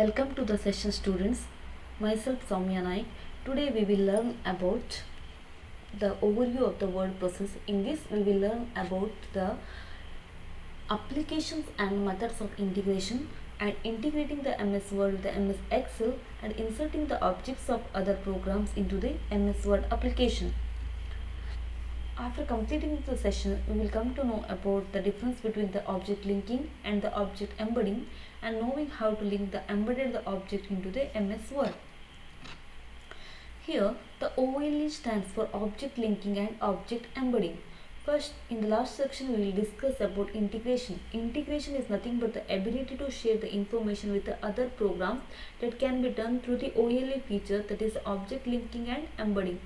Welcome to the session, students. Myself Soumya Naik. Today we will learn about the overview of the word process. In this we will learn about the applications and methods of integration and integrating the MS Word with the MS Excel and inserting the objects of other programs into the MS Word application. After completing the session, we will come to know about the difference between the object linking and the object embedding and knowing how to link the embedded object into the MS Word. Here, the OLE stands for object linking and object embedding. First, in the last section, we will discuss about integration. Integration is nothing but the ability to share the information with the other programs that can be done through the OLE feature, that is object linking and embedding.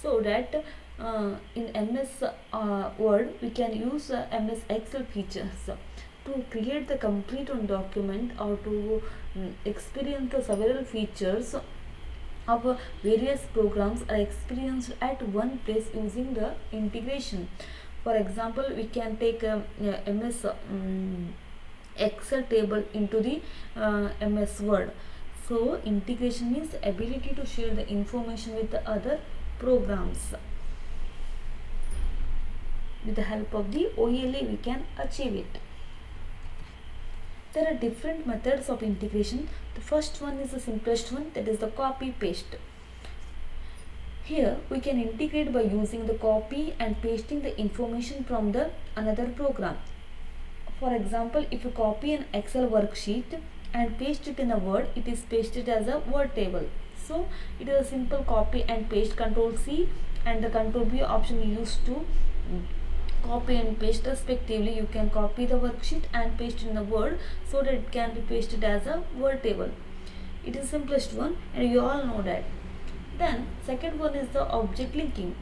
So that in MS Word we can use MS Excel features to create the complete one document or to experience the several features of various programs are experienced at one place using the integration. For example, we can take MS Excel table into the MS Word. So integration means ability to share the information with the other programs. With the help of the OLE we can achieve it. There are different methods of integration. The first one is the simplest one, that is the copy paste. Here we can integrate by using the copy and pasting the information from the another program. For example, if you copy an Excel worksheet and paste it in a Word, it is pasted as a Word table. So it is a simple copy and paste. Control C and the Control V option used to copy and paste respectively. You can copy the worksheet and paste in the Word so that it can be pasted as a Word table. It is simplest one and you all know that. Then second one is the object linking.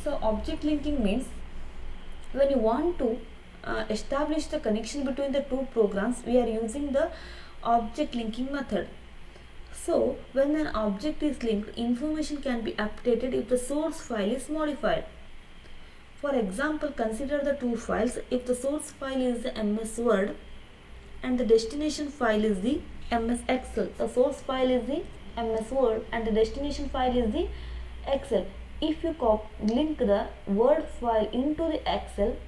So object linking means when you want to establish the connection between the two programs, we are using the object linking method. So when an object is linked, information can be updated if the source file is modified. For example, consider the two files. If the source file is the MS Word and the destination file is the MS Excel. The source file is the MS Word and the destination file is the Excel. If you link the Word file into the Excel,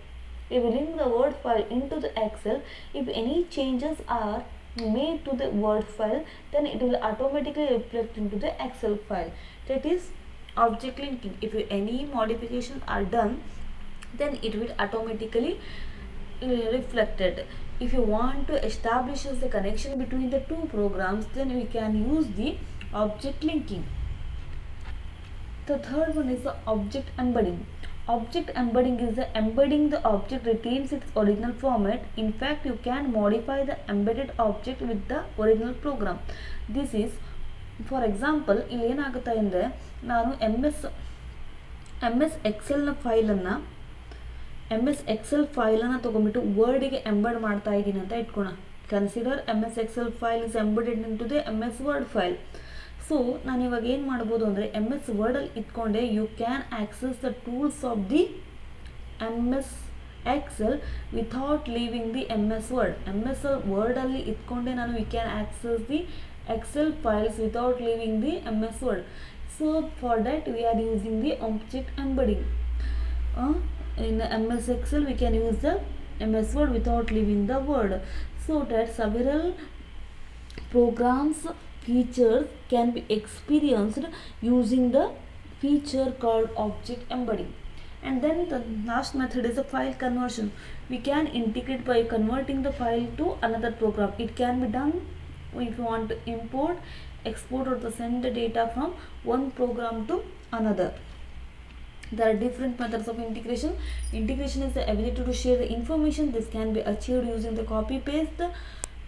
if any changes are made to the Word file, then it will automatically reflect into the Excel file. That is object linking. If any modifications are done, then it will automatically reflected. If you want to establish the connection between the two programs, then we can use the object linking. The third one is the object embedding. Object embedding is the embedding the object retains its original format. In fact, you can modify the embedded object with the original program. This is, for example, ಇಲ್ಲಿ ಏನಾಗುತ್ತೆ ಅಂದರೆ ನಾನು MS Excel ಫೈಲನ್ನು ತೊಗೊಂಡ್ಬಿಟ್ಟು ವರ್ಡಿಗೆ embed ಮಾಡ್ತಾ ಇದ್ದೀನಿ ಅಂತ ಇಟ್ಕೋಣ. Consider MS Excel file is embedded into the MS Word file. So ನಾನು ಇವಾಗ ಏನು ಮಾಡ್ಬೋದು ಅಂದರೆ MS ವರ್ಡಲ್ಲಿ ಇಟ್ಕೊಂಡೆ you can access the tools of the MS Excel without leaving the MS Word. MS ವರ್ಡಲ್ಲಿ ಇಟ್ಕೊಂಡೆ ನಾನು we can access the Excel files without leaving the MS Word. So for that we are using the object embedding. In MS Excel we can use the MS Word without leaving the Word. So that several programs features can be experienced using the feature called object embedding. And then the last method is the file conversion. We can integrate by converting the file to another program. It can be done if you want to import, export or to send the data from one program to another. There are different methods of integration. Integration is the ability to share the information. This can be achieved using the copy paste.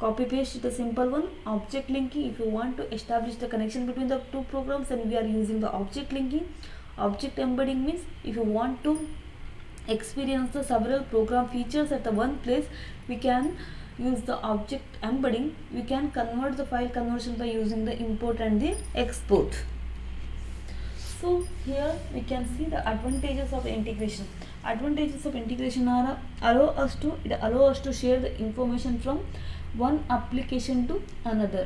Copy paste is the simple one. Object linking, if you want to establish the connection between the two programs, then we are using the object linking. Object embedding means if you want to experience the several program features at the one place, we can use the object embedding. We can convert the file conversion by using the import and the export. So here we can see the advantages of integration. Advantages of integration are allow us to share the information from one application to another.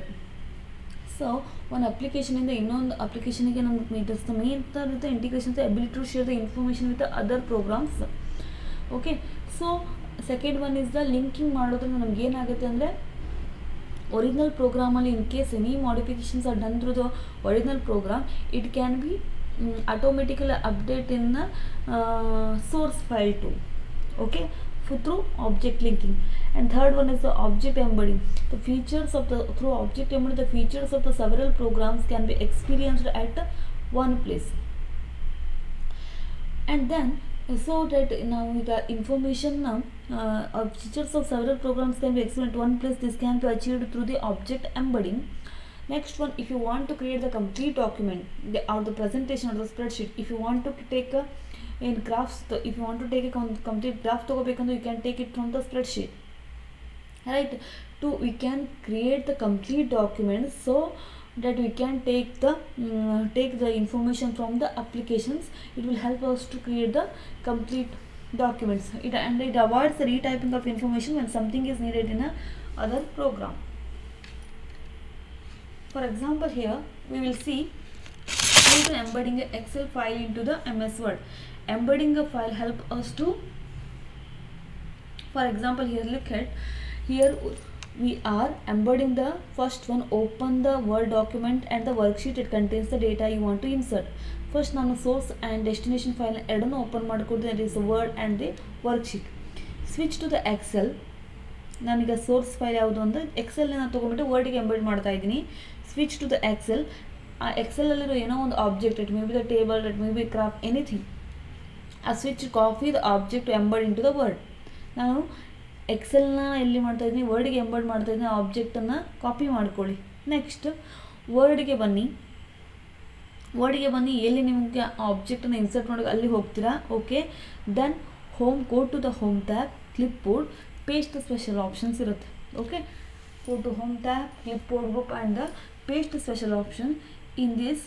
So ಒಂದು ಅಪ್ಲಿಕೇಶನಿಂದ ಇನ್ನೊಂದು ಅಪ್ಲಿಕೇಶನಿಗೆ ನಮ್ಗೆ it is the main ಇರುತ್ತೆ integrations ability to share the information with other programs. Okay, so second one is the linking ಮಾಡೋದ್ರಿಂದ ನಮ್ಗೆ ಏನಾಗುತ್ತೆ ಅಂದರೆ ಒರಿಜಿನಲ್ ಪ್ರೋಗ್ರಾಮಲ್ಲಿ in case any modifications are done through the original program, it can be automatically update in the source file too. Okay, through object linking. And third one is the object embedding. The features of the through object embedding, the features of the several programs can be experienced at one place. And then so that now the information of features of several programs can be experienced at one place. This can be achieved through the object embedding. Next one, if you want to create the complete document or the presentation or the spreadsheet, if you want to take a in graphs, if you want to take a complete graph you can take it from the spreadsheet, right? We can create the complete document so that we can take the information from the applications. It will help us to create the complete documents. It avoids the retyping of information when something is needed in a other program. For example, here we will see how to embedding an Excel file into the MS Word. Embedding a file help us to, for example, here look at, here we are embedding the first one. Open the Word document and the worksheet. It contains the data you want to insert. First ನಾನು source and destination file ಎರಡನ್ನು open ಮಾಡಿಕೊಡ್ತೀನಿ. that is the Word and the worksheet. Switch to the Excel. ನಾನೀಗ source file ಯಾವುದು ಅಂದರೆ ಎಕ್ಸೆಲ್ನ ತೊಗೊಂಡ್ಬಿಟ್ಟು ವರ್ಡಿಗೆ embed ಮಾಡ್ತಾ ಇದ್ದೀನಿ. Switch to the excel. ಆ ಎಕ್ಸೆಲಲ್ಲಿರೋ ಏನೋ ಒಂದು object, it may be the table, it may be graph, anything. ಆ switch copy the object embed into the word. ನಾನು ಎಕ್ಸೆಲ್ನ ಎಲ್ಲಿ ಮಾಡ್ತಾ ಇದ್ದೀನಿ, ವರ್ಡಿಗೆ ಎಂಬೆಡ್ ಮಾಡ್ತಾ ಇದ್ದೀನಿ. ಆ ಆಬ್ಜೆಕ್ಟನ್ನು ಕಾಪಿ ಮಾಡ್ಕೊಳ್ಳಿ. ನೆಕ್ಸ್ಟ್ ವರ್ಡಿಗೆ ಬನ್ನಿ. ಎಲ್ಲಿ ನಿಮಗೆ ಆ ಆಬ್ಜೆಕ್ಟನ್ನು ಇನ್ಸರ್ಟ್ ಮಾಡೋಕೆ ಅಲ್ಲಿ ಹೋಗ್ತೀರಾ. Okay, then home, go to the home tab, clipboard, paste special options ಇರುತ್ತೆ. Okay, go to home tab, clipboard group and the paste special option. In this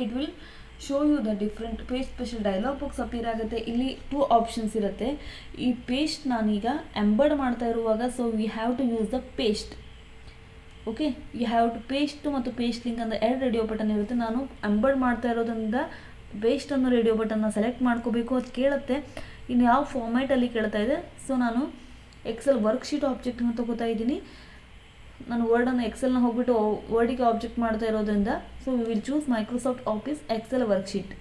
it will show you the different paste special dialog box appear ಆಗುತ್ತೆ. ಇಲ್ಲಿ 2 options ಇರುತ್ತೆ. ಈ paste ನಾನೀಗ embed ಮಾಡ್ತಾ ಇರುವಾಗ so we have to use the paste. Okay, you have to paste ಮತ್ತು paste link ಅಂತ 2 radio button ಇರುತ್ತೆ. ನಾನು ಎಂಬೆಡ್ ಮಾಡ್ತಾ ಇರೋದ್ರಿಂದ ಪೇಸ್ಟನ್ನು ರೇಡಿಯೋ ಬಟನ್ನ ಸೆಲೆಕ್ಟ್ ಮಾಡ್ಕೋಬೇಕು. ಅದು ಕೇಳುತ್ತೆ ಇನ್ನು ಯಾವ ಫಾರ್ಮ್ಯಾಟಲ್ಲಿ ಕೇಳ್ತಾ ಇದೆ. ಸೊ ನಾನು ಎಕ್ಸೆಲ್ ವರ್ಕ್ಶೀಟ್ ಆಬ್ಜೆಕ್ಟನ್ನು ತೊಗೋತಾ ಇದ್ದೀನಿ. ನಾನು ವರ್ಡನ್ನು ಎಕ್ಸೆಲ್ನ ಹೋಗ್ಬಿಟ್ಟು ವರ್ಡಿಗೆ ಆಬ್ಜೆಕ್ಟ್ ಮಾಡ್ತಾ ಇರೋದ್ರಿಂದ so we will choose Microsoft office Excel worksheet.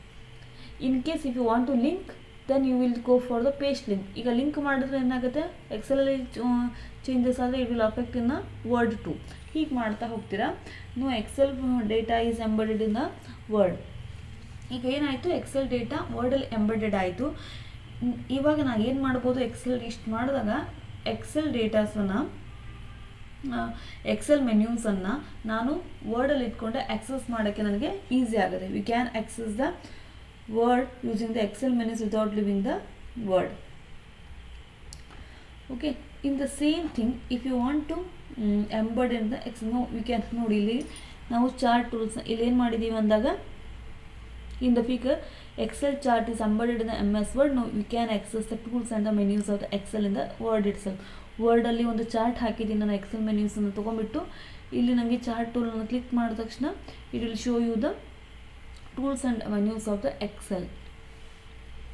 In case if you want to link then you will go for the paste link. ಈಗ ಲಿಂಕ್ ಮಾಡಿದ್ರೆ ಏನಾಗುತ್ತೆ, ಎಕ್ಸೆಲಲ್ಲಿ ಚೇಂಜಸ್ ಆದರೆ it will affect in Word too. ಹೀಗೆ ಮಾಡ್ತಾ ಹೋಗ್ತೀರಾ. No Excel data is embedded in the Word. ಈಗ ಏನಾಯಿತು, ಎಕ್ಸೆಲ್ ಡೇಟಾ ವರ್ಡಲ್ಲಿ ಎಂಬೆಡೆಡ್ ಆಯಿತು. ಇವಾಗ ನಾನು ಏನು ಮಾಡ್ಬೋದು, ಎಕ್ಸೆಲ್ ಇಷ್ಟು ಮಾಡಿದಾಗ ಎಕ್ಸೆಲ್ ಡೇಟಾಸನ್ನು, ಎಕ್ಸೆಲ್ ಮೆನ್ಯೂಸನ್ನು ನಾನು ವರ್ಡಲ್ಲಿ ಇಟ್ಕೊಂಡೆ ಆಕ್ಸೆಸ್ ಮಾಡೋಕ್ಕೆ ನನಗೆ ಈಸಿ ಆಗುತ್ತೆ. We can access the Word using the Excel menus without leaving the Word. Okay, in the same thing if you want to embed in the Excel, we can ನೋಡಿ ಇಲ್ಲಿ ನಾವು chart tools ಇಲ್ಲಿ ಏನು ಮಾಡಿದ್ದೀವಿ ಅಂದಾಗ in the figure Excel chart is embedded in the MS Word. Now we can access the tools and the menus of the Excel in the Word itself. Word ಅಲ್ಲಿ ಒಂದು chart ಹಾಕಿದ್ದೀನಿ ನಾನು. Excel ಮೆನ್ಯೂಸನ್ನು ತೊಗೊಂಡ್ಬಿಟ್ಟು ಇಲ್ಲಿ ನನಗೆ ಚಾರ್ಟ್ ಟೂಲನ್ನು ಕ್ಲಿಕ್ ಮಾಡಿದ ತಕ್ಷಣ it will show you the tools and menus of the Excel.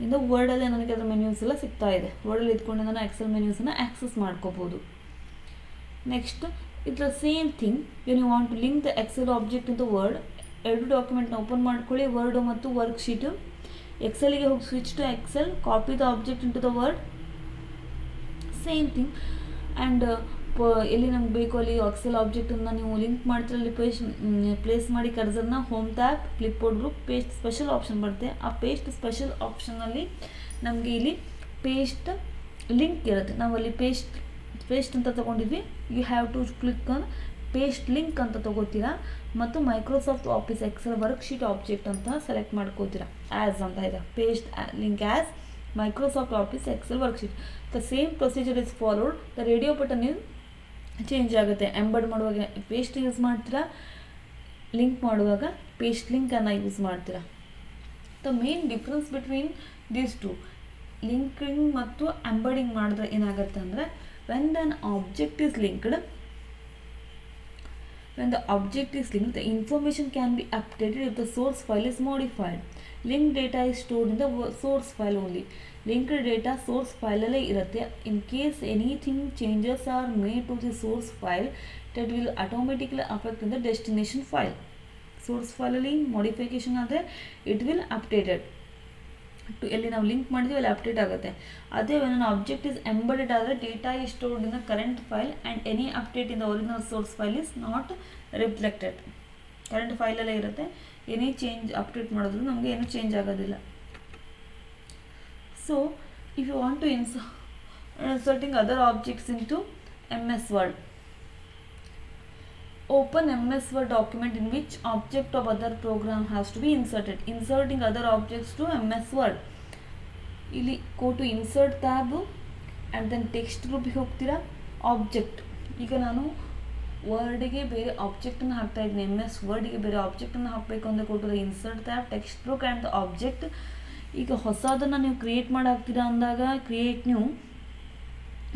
ಇಂದ ವರ್ಡಲ್ಲೇ ನನಗೆ ಅದರ ಮೆನ್ಯೂಸ್ ಎಲ್ಲ ಸಿಗ್ತಾ ಇದೆ. ವರ್ಡಲ್ಲಿ ಇದ್ಕೊಂಡು ನಾನು ಎಕ್ಸೆಲ್ ಮೆನ್ಯೂಸನ್ನು ಆಕ್ಸೆಸ್ ಮಾಡ್ಕೋಬೋದು. Next it's the same thing when you want to link the excel object in the word. 2 ಡಾಕ್ಯುಮೆಂಟ್ನ ಓಪನ್ ಮಾಡ್ಕೊಳ್ಳಿ, ವರ್ಡು ಮತ್ತು ವರ್ಕ್ಶೀಟು. ಎಕ್ಸೆಲ್ಗೆ ಹೋಗಿ switch to excel, copy the object into the word, same thing. And ಎಲ್ಲಿ ನಮ್ಗೆ ಬೇಕು ಅಲ್ಲಿ Excel ಆಬ್ಜೆಕ್ಟನ್ನು ನೀವು ಲಿಂಕ್ ಮಾಡ್ತೀರ, ಅಲ್ಲಿ ಪ್ಲೇಸ್ ಮಾಡಿ ಕರ್ಸರ್ನ home tab, clipboard group, paste special option ಬರುತ್ತೆ. ಆ ಪೇಸ್ಟ್ ಸ್ಪೆಷಲ್ ಆಪ್ಷನಲ್ಲಿ ನಮಗೆ ಇಲ್ಲಿ ಪೇಸ್ಟ್ ಲಿಂಕ್ ಇರುತ್ತೆ. ನಾವು ಅಲ್ಲಿ ಪೇಸ್ಟ್ ಅಂತ ತೊಗೊಂಡಿದ್ವಿ. You have to click on paste link ಅಂತ ತೊಗೋತೀರಾ ಮತ್ತು Microsoft office Excel worksheet object ಅಂತ ಸೆಲೆಕ್ಟ್ ಮಾಡ್ಕೋತೀರಾ. ಆ್ಯಸ್ ಅಂತ ಇದೆ, paste link as Microsoft office Excel worksheet. The same procedure is followed. The radio button change ಆಗುತ್ತೆ. ಎಂಬೆಡ್ ಮಾಡುವಾಗ paste use ಮಾಡ್ತೀರಾ, ಲಿಂಕ್ ಮಾಡುವಾಗ ಪೇಸ್ಟ್ ಲಿಂಕನ್ನು ಯೂಸ್ ಮಾಡ್ತೀರಾ. The main difference between these two, linking ಮತ್ತು ಎಂಬೆಡಿಂಗ್ ಮಾಡಿದ್ರೆ ಏನಾಗುತ್ತೆ ಅಂದರೆ when then object is linked, When the object is linked, the information can be updated if the source file is modified. Linked data is stored in the source file only. Linked data source file ಅಲ್ಲೇ ಇರುತ್ತೆ. In case anything changes are made to the source file, that will automatically affect in the destination file. Source file ಅಲ್ಲಿ modification ಆದರೆ it will updated. ಎಲ್ಲಿ ನಾವು link ಮಾಡಿದ್ವಿ ಅಲ್ಲಿ update ಆಗುತ್ತೆ. ಅದೇ when an object is embedded ಆದರೆ data is stored in the current file and any update in the original source file is not reflected. Current ಫೈಲಲ್ಲೇ ಇರುತ್ತೆ. ಎನಿ ಚೇಂಜ್ ಅಪ್ಡೇಟ್ ಮಾಡಿದ್ರು ನಮಗೆ ಏನೂ ಚೇಂಜ್ ಆಗೋದಿಲ್ಲ. So if you want to inserting other objects into MS Word. Open MS Word document in which object of other program has to be inserted. Inserting other objects to MS Word. ಇಲ್ಲಿ go to insert tab and then text ಗ್ರೂಪಿಗೆ ಹೋಗ್ತೀರಾ. Object, ಈಗ ನಾನು ವರ್ಡಿಗೆ ಬೇರೆ ಆಬ್ಜೆಕ್ಟನ್ನು ಹಾಕ್ತಾ ಇದ್ದೀನಿ, MS ವರ್ಡಿಗೆ ಬೇರೆ ಆಬ್ಜೆಕ್ಟನ್ನು ಹಾಕಬೇಕು ಅಂದರೆ ಕೊಟ್ಟು insert tab text book and the object. ಈಗ ಹೊಸದನ್ನು ನೀವು ಕ್ರಿಯೇಟ್ ಮಾಡಿ ಹಾಕ್ತೀರಾ ಅಂದಾಗ ಕ್ರಿಯೇಟ್ ನ್ಯೂ,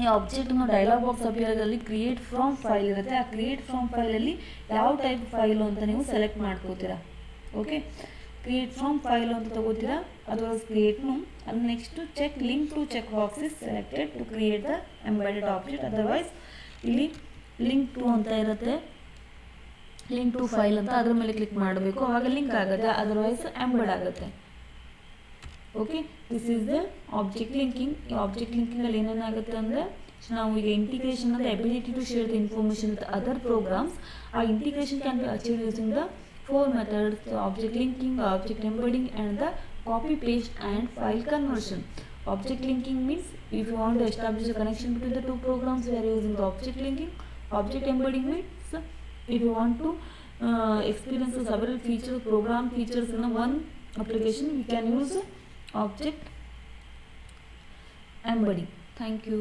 ಈ ಆಬ್ಜೆಕ್ಟ್ನ ಡೈಲಾಗ್ ಬಾಕ್ಸ್ ಅಪಿಯರಲ್ಲಿ ಕ್ರಿಯೇಟ್ ಫ್ರಮ್ ಫೈಲ್ ಇರುತ್ತೆ. ಆ ಕ್ರಿಯೇಟ್ ಫ್ರಮ್ ಫೈಲಲ್ಲಿ ಯಾವ ಟೈಪ್ ಫೈಲು ಅಂತ ನೀವು ಸೆಲೆಕ್ಟ್ ಮಾಡ್ಕೋತೀರಾ. ಓಕೆ, ಕ್ರಿಯೇಟ್ ಫ್ರಮ್ ಫೈಲು ಅಂತ ತಗೋತೀರಾ, ಅದರ್ವೈಸ್ ಕ್ರಿಯೇಟ್ನು. ಅದು next check link to check box is selected to create the embedded object. Otherwise ಇಲ್ಲಿ ಲಿಂಕ್ ಟು ಅಂತ ಇರುತ್ತೆ, ಲಿಂಕ್ ಟು ಫೈಲ್ ಅಂತ ಅದ್ರ ಮೇಲೆ ಕ್ಲಿಕ್ ಮಾಡಬೇಕು, ಆವಾಗ ಲಿಂಕ್ ಆಗುತ್ತೆ, ಅದರ್ವೈಸ್ ಎಂಬೆಡ್ ಆಗುತ್ತೆ. Okay, this is the object linking. ಈ ಆಬ್ಜೆಕ್ಟ್ ಲಿಂಕಿಂಗಲ್ಲಿ ಏನೇನಾಗುತ್ತೆ ಅಂದರೆ ನಾವು ಈಗ ಇಂಟಿಗ್ರೇಷನ್ ಅಂದರೆ ability to share the information with other programs. ಆ integration can be achieved using the 4 methods: object linking, object embedding, and the copy paste and file conversion. Object linking means if you want to establish a connection between the two programs, we are using the object linking. Object embedding means if you want to experience several features, program features in one application, we can use object embedding. Thank you.